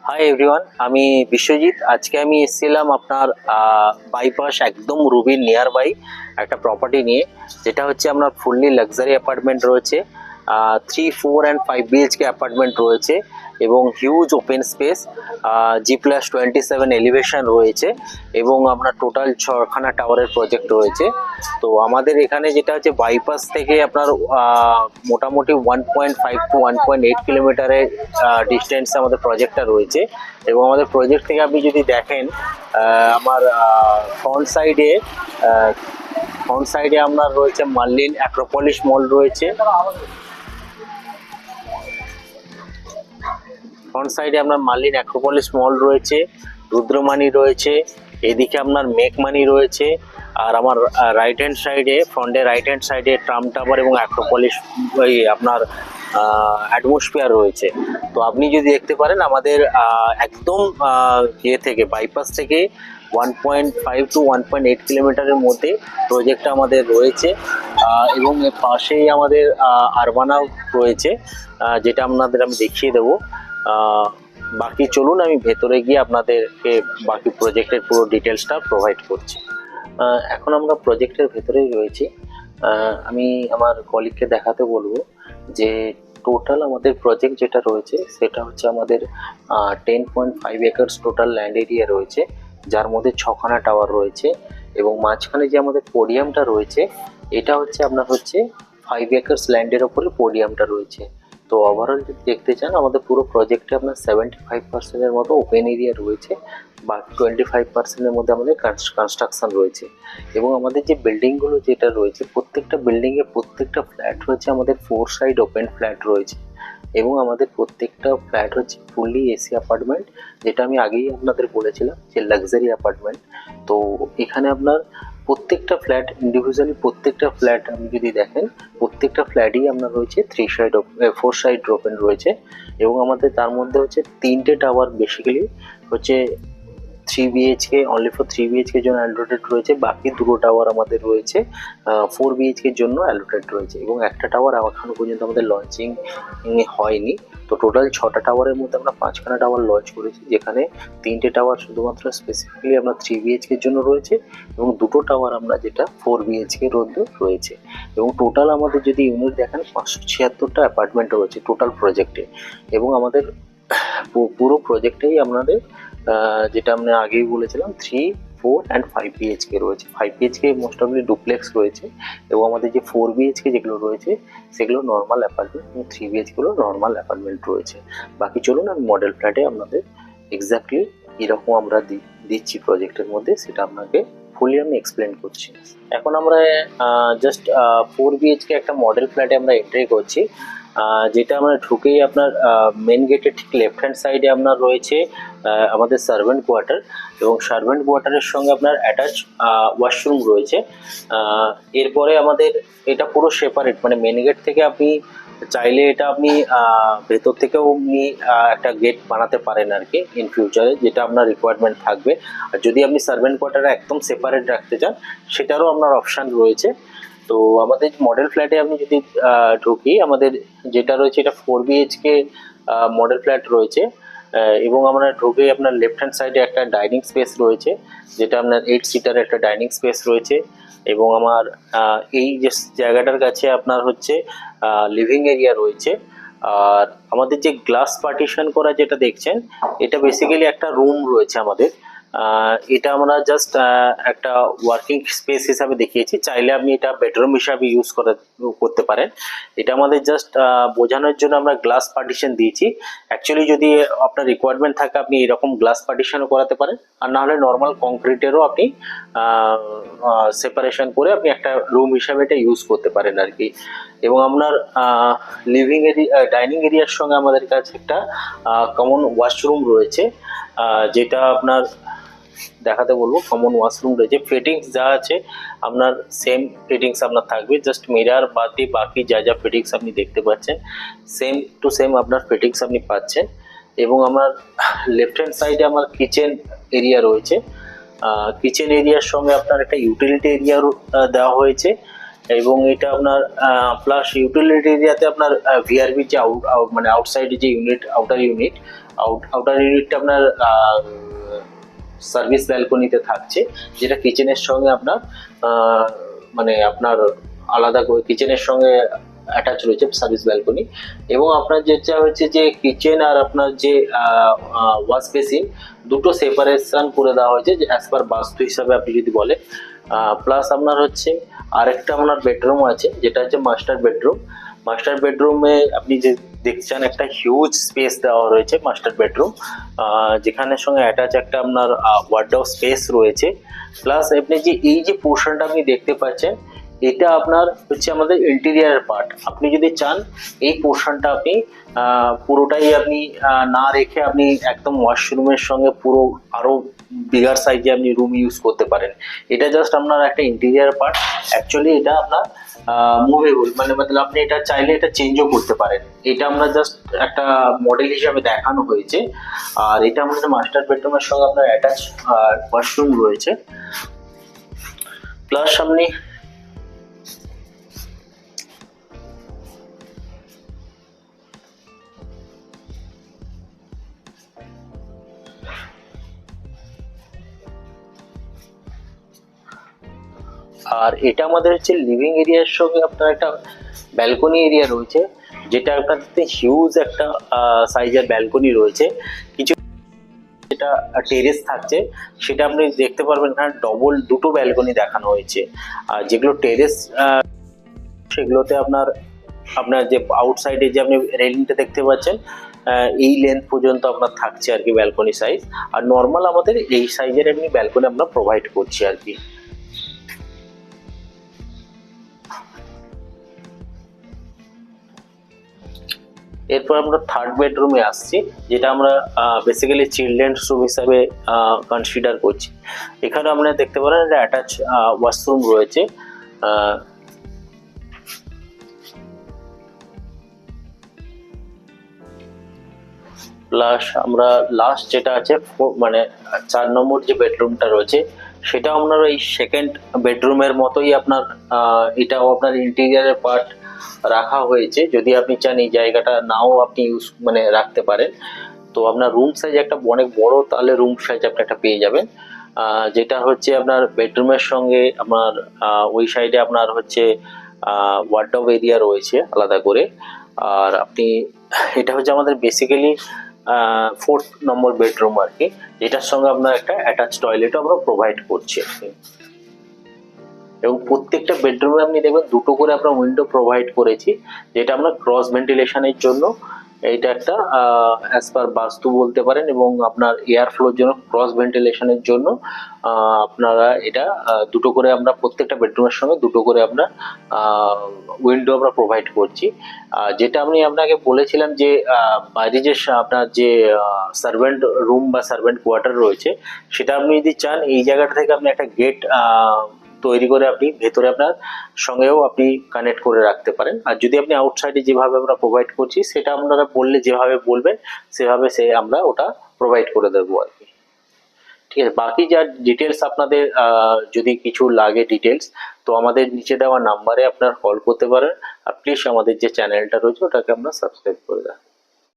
Hi everyone, আমি বিশ্বজিৎ। আজকে আমি এসেছিলাম আপনার বাইপাস একদম রুবির নিয়ার বাই একটা প্রপার্টি নিয়ে, যেটা হচ্ছে আপনার ফুললি লাক্সারি অ্যাপার্টমেন্ট রয়েছে। 3, 4 and 5 বিএইচকে অ্যাপার্টমেন্ট রয়েছে এবং huge open space, G+27 elevation রয়েছে এবং আপনার টোটাল 6খানা টাওয়ারের প্রজেক্ট রয়েছে। তো আমাদের এখানে যেটা হচ্ছে বাইপাস থেকে আপনার মোটামুটি 1.5 to 1.8 কিলোমিটারের ডিস্টেন্সে আমাদের প্রজেক্টটা রয়েছে। এবং আমাদের প্রজেক্ট থেকে আপনি যদি দেখেন, আমার ফ্রন্ট সাইডে আপনার রয়েছে মার্লিন অ্যাক্রোপলিস মল রয়েছে। ফ্রন্ট সাইডে আপনার মার্লিন অ্যাক্রোপলিস মল রয়েছে, রুদ্রমানি রয়েছে, এদিকে আপনার মেকমানি রয়েছে। আর আমার রাইট হ্যান্ড সাইডে ট্রাম টাওয়ার এবং অ্যাক্রোপলিস আপনার অ্যাটমসফিয়ার রয়েছে। তো আপনি যদি দেখতে পারেন আমাদের একদম থেকে বাইপাস থেকে 1.5 to 1.8 কিলোমিটারের মধ্যে প্রজেক্টটা আমাদের রয়েছে। এবং এর পাশেই আমাদের আরবানা রয়েছে, যেটা আপনাদের আমি দেখিয়ে দেবো। বাকি চলুন আমি ভেতরে গিয়ে আপনাদেরকে বাকি প্রজেক্টের পুরো ডিটেলসটা প্রোভাইড করছি। এখন আমরা প্রজেক্টের ভেতরেই রয়েছি। আমি আমার কলিগকে দেখাতে বলবো যে টোটাল আমাদের প্রজেক্ট যেটা রয়েছে সেটা হচ্ছে আমাদের 10.5 একর্স টোটাল ল্যান্ড এরিয়া রয়েছে, যার মধ্যে 6খানা টাওয়ার রয়েছে এবং মাঝখানে যে আমাদের পোডিয়ামটা রয়েছে এটা হচ্ছে আপনার 5 একর্স ল্যান্ডের ওপরে পোডিয়ামটা রয়েছে। তো ওভারঅল যদি দেখতে চান আমাদের পুরো প্রজেক্টে আপনার 75%-এর মতো ওপেন এরিয়া রয়েছে, বাকি 25%-এর মধ্যে আমাদের কনস্ট্রাকশন রয়েছে। এবং আমাদের যে বিল্ডিংগুলো যেটা রয়েছে প্রত্যেকটা বিল্ডিংয়ে প্রত্যেকটা ফ্ল্যাট হচ্ছে আমাদের 4 সাইড ওপেন ফ্ল্যাট রয়েছে এবং আমাদের প্রত্যেকটা ফ্ল্যাট হচ্ছে ফুললি এসি অ্যাপার্টমেন্ট, যেটা আমি আগেই আপনাদের বলেছিলাম যে লাক্সারি অ্যাপার্টমেন্ট। তো এখানে আপনার প্রত্যেকটা ফ্ল্যাট ইন্ডিভিজুয়ালি প্রত্যেকটা ফ্ল্যাট আপনি যদি দেখেন প্রত্যেকটা ফ্ল্যাটই আপনার রয়েছে 4 সাইড ওপেন রয়েছে। এবং আমাদের তার মধ্যে 3টে tower basically 3 BHK only for 3 BHK জন্য অ্যালোটেড রয়েছে, বাকি 2টো টাওয়ার আমাদের রয়েছে 4 বিএইচকের জন্য অ্যালোটেড রয়েছে এবং একটা টাওয়ার এখনো পর্যন্ত আমাদের লঞ্চিং হয়নি। তো টোটাল 6টা টাওয়ারের মধ্যে আমরা 5খানা টাওয়ার লঞ্চ করেছি, যেখানে 3টে টাওয়ার শুধুমাত্র স্পেসিফিক্যালি আপনার 3 বিএইচকের জন্য রয়েছে এবং 2টো টাওয়ার আমরা যেটা 4 বিএইচকের মধ্যে রয়েছে। এবং টোটাল আমাদের যদি ইউনিট দেখেন 576টা অ্যাপার্টমেন্ট রয়েছে টোটাল প্রজেক্টে। এবং আমাদের পুরো প্রজেক্টেই আপনাদের যেটা আমরা আগেই বলেছিলাম 3, 4 and 5 বিএইচকে রয়েছে। 5 বিএইচকে মোস্ট অফলি ডুপ্লেক্স রয়েছে এবং আমাদের যে 4 বিএইচকে যেগুলো রয়েছে সেগুলো নর্মাল অ্যাপার্টমেন্ট এবং 3 বিএইচগুলো নর্মাল অ্যাপার্টমেন্ট রয়েছে। বাকি চলুন আমি মডেল ফ্ল্যাটে আপনাদের এক্স্যাক্টলি এরকম আমরা দিচ্ছি প্রজেক্টের মধ্যে সেটা আপনাকে ফুলি আমি এক্সপ্লেন করছি। এখন আমরা জাস্ট 4 বিএইচকে একটা মডেল ফ্ল্যাটে আমরা এন্ট্রি করছি, যেটা আমরা ঢুকেই আপনার মেন গেটের ঠিক লেফট হ্যান্ড সাইডে আপনার রয়েছে আমাদের সার্ভেন্ট কোয়ার্টার এবং সার্ভেন্ট কোয়ার্টারের সঙ্গে আপনার অ্যাটাচ ওয়াশরুম রয়েছে। এরপরে আমাদের এটা পুরো সেপারেট, মানে মেন গেট থেকে আপনি চাইলে এটা আপনি ভেতর থেকেও আপনি একটা গেট বানাতে পারেন আর কি ইন ফিউচারে, যেটা আপনার রিকোয়ারমেন্ট থাকবে। আর যদি আপনি সার্ভেন্ট কোয়ার্টারে একদম সেপারেট রাখতে চান সেটারও আপনার অপশান রয়েছে। তো আমাদের মডেল ফ্ল্যাটে আপনি যদি ঢুকি, আমাদের যেটা রয়েছে এটা 4 বিএইচকে মডেল ফ্ল্যাট রয়েছে এবং আমরা ঢুকে আপনার লেফট হ্যান্ড সাইডে একটা ডাইনিং স্পেস রয়েছে, যেটা আপনার 8 সিটার একটা ডাইনিং স্পেস রয়েছে। এবং আমার এই যে জায়গাটার কাছে আপনার লিভিং এরিয়া রয়েছে। আর আমাদের যে গ্লাস পার্টিশন করা যেটা দেখছেন এটা বেসিক্যালি একটা রুম রয়েছে আমাদের। এটা আমরা জাস্ট একটা ওয়ার্কিং স্পেস হিসাবে দেখিয়েছি, চাইলে আপনি এটা বেডরুম হিসাবে ইউজ করতে পারেন। এটা আমাদের জাস্ট বোঝানোর জন্য আমরা গ্লাস পার্টিশন দিয়েছি। অ্যাকচুয়ালি যদি আপনার রিকোয়ারমেন্ট থাকে আপনি এরকম গ্লাস পার্টিশনও করাতে পারেন, আর না হলে নর্মাল কংক্রিটেরও আপনি সেপারেশন করে আপনি একটা রুম হিসাবে এটা ইউজ করতে পারেন আর কি। এবং আপনার লিভিং এরিয়া ডাইনিং এরিয়ার সঙ্গে আমাদের কাছে একটা কমন ওয়াশরুম রয়েছে, যেটা আপনার দেখাতে বলবো। কমন ওয়াশরুম রয়েছে, ফিটিংস যা আছে আপনার সেম ফিটিংস আপনার থাকবে, জাস্ট মিরার বাদে বাকি যা যা ফিটিংস আপনি দেখতে পাচ্ছেন সেম টু সেম আপনার ফিটিংস আপনি পাচ্ছেন। এবং আমার লেফট হ্যান্ড সাইডে আমার কিচেন এরিয়া রয়েছে, কিচেন এরিয়ার সঙ্গে আপনার একটা ইউটিলিটি এরিয়া দেওয়া হয়েছে এবং এটা আপনার প্লাস ইউটিলিটি এরিয়াতে আপনার ভিআরবি যে মানে আউটসাইডে যে ইউনিট আউটার ইউনিট আউটার ইউনিটটা আপনার সার্ভিস ব্যালকনিতে থাকছে, যেটা কিচেনের সঙ্গে আপনার মানে আপনার আলাদা করে কিচেনের সঙ্গে অ্যাটাচ রয়েছে সার্ভিস ব্যালকনি। এবং আপনার যেটা হচ্ছে যে কিচেন আর আপনার যে ওয়াশ বেসিন দুটো সেপারেশন করে দেওয়া হয়েছে যে অ্যাজ পার বাস্তু হিসাবে আপনি যদি বলেন। প্লাস আপনার হচ্ছে আরেকটা আপনার বেডরুম আছে, যেটা হচ্ছে মাস্টার বেডরুম। মাস্টার বেডরুমে আপনি যে দেখছেন একটা হিউজ স্পেস দেওয়া রয়েছে মাস্টার বেডরুম, যেখানের সঙ্গে অ্যাটাচ একটা আপনার ওয়ার্ডরোব স্পেস রয়েছে। প্লাস আপনি যে এই যে পোর্শনটা আপনি দেখতে পাচ্ছেন, এটা আপনার হচ্ছে আমাদের ইন্টেরিয়ার পার্ট। আপনি যদি চান এই পোর্শনটা আপনি পুরোটাই আপনি না রেখে আপনি একদম ওয়াশরুমের সঙ্গে পুরো আরো বিগার সাইজে আপনি রুম ইউজ করতে পারেন। এটা জাস্ট আপনার একটা ইন্টেরিয়ার পার্ট। অ্যাকচুয়ালি এটা আপনার মুভেবল, মানে আপনি এটা চাইলে এটা চেঞ্জও করতে পারেন। এটা আমরা জাস্ট একটা মডেল হিসাবে দেখানো হয়েছে। আর এটা আমাদের মাস্টার বেডরুমের সঙ্গে আপনার অ্যাটাচ ওয়াশরুম রয়েছে। প্লাস আপনি আর এটা আমাদের হচ্ছে লিভিং এরিয়ার সঙ্গে আপনার একটা ব্যালকনি এরিয়া রয়েছে, যেটা আপনার হিউজ একটা সাইজের ব্যালকনি রয়েছে। কিছু যেটা টেরেস থাকছে সেটা আপনি দেখতে পারবেন, এখানে ডবল দুটো ব্যালকনি দেখানো হয়েছে। আর যেগুলো টেরেস সেগুলোতে আপনার আপনার যে আউটসাইডে যে আপনি রেলিংটা দেখতে পাচ্ছেন, এই লেন্থ পর্যন্ত আপনার থাকছে আর কি ব্যালকনি সাইজ। আর নর্মাল আমাদের এই সাইজের এমনি ব্যালকনি আমরা প্রোভাইড করছি আর কি। এরপর আমরা থার্ড বেডরুমে আসছি, যেটা আমরা বেসিক্যালি চিলড্রেন্স রুম হিসাবে কনসিডার করছি। এখানে আপনারা দেখতে পারেন একটা অ্যাটাচ ওয়াশরুম রয়েছে। প্লাস আমরা লাস্ট যেটা আছে মানে 4 নম্বর যে বেডরুমটা রয়েছে, সেটা আপনার ওই সেকেন্ড বেডরুমের মতোই আপনার এটাও আপনার ইন্টেরিয়ারের পার্ট রাখা হয়েছে। যদি আপনি চান এই জায়গাটা নাও আপনি ইউজ মানে রাখতে পারেন। তো আপনার রুম সাইজ একটা অনেক বড় তাহলে রুম সাইজ আপনি একটা পেয়ে যাবেন, যেটা হচ্ছে আপনার বেডরুমের সঙ্গে আপনার ওই সাইডে আপনার হচ্ছে ওয়ার্ডরোব এরিয়া রয়েছে আলাদা করে। আর আপনি এটা হচ্ছে আমাদের বেসিক্যালি 4th নম্বর বেডরুম আর কি, যেটার সঙ্গে আপনার একটা অ্যাটাচ টয়লেটও আমরা প্রোভাইড করছি আর কি। এবং প্রত্যেকটা বেডরুমে আপনি দেখবেন দুটো করে আমরা উইন্ডো প্রোভাইড করেছি, যেটা আমরা ক্রস ভেন্টিলেশনের জন্য। এইটা একটা অ্যাজ পার বাস্তু বলতে পারেন, এবং আপনার এয়ার ফ্লোর জন্য ক্রস ভেন্টিলেশনের জন্য আপনারা এটা দুটো করে আমরা প্রত্যেকটা বেডরুমের সঙ্গে দুটো করে আমরা উইন্ডো আমরা প্রোভাইড করছি। যেটা আমি আপনাকে বলেছিলাম যে বাইরে যে আপনার যে সার্ভেন্ট রুম বা সার্ভেন্ট কোয়ার্টার রয়েছে, সেটা আপনি যদি চান এই জায়গাটা থেকে আপনি একটা গেট তৈরি করে আপনি ভেতরে আপনার সঙ্গেও আপনি কানেক্ট করে রাখতে পারেন। আর যদি আপনি আউটসাইডে যেভাবে আমরা প্রোভাইড করছি সেটা আপনারা বললে যেভাবে বলবেন সেভাবে আমরা ওটা প্রোভাইড করে দেবো আর কি। ঠিক আছে, বাকি যা ডিটেলস আপনাদের যদি কিছু লাগে ডিটেলস, তো আমাদের নিচে দেওয়া নাম্বারে আপনার কল করতে পারেন। আর প্লিজ আমাদের যে চ্যানেলটা রয়েছে ওটাকে আমরা সাবস্ক্রাইব করে দেন।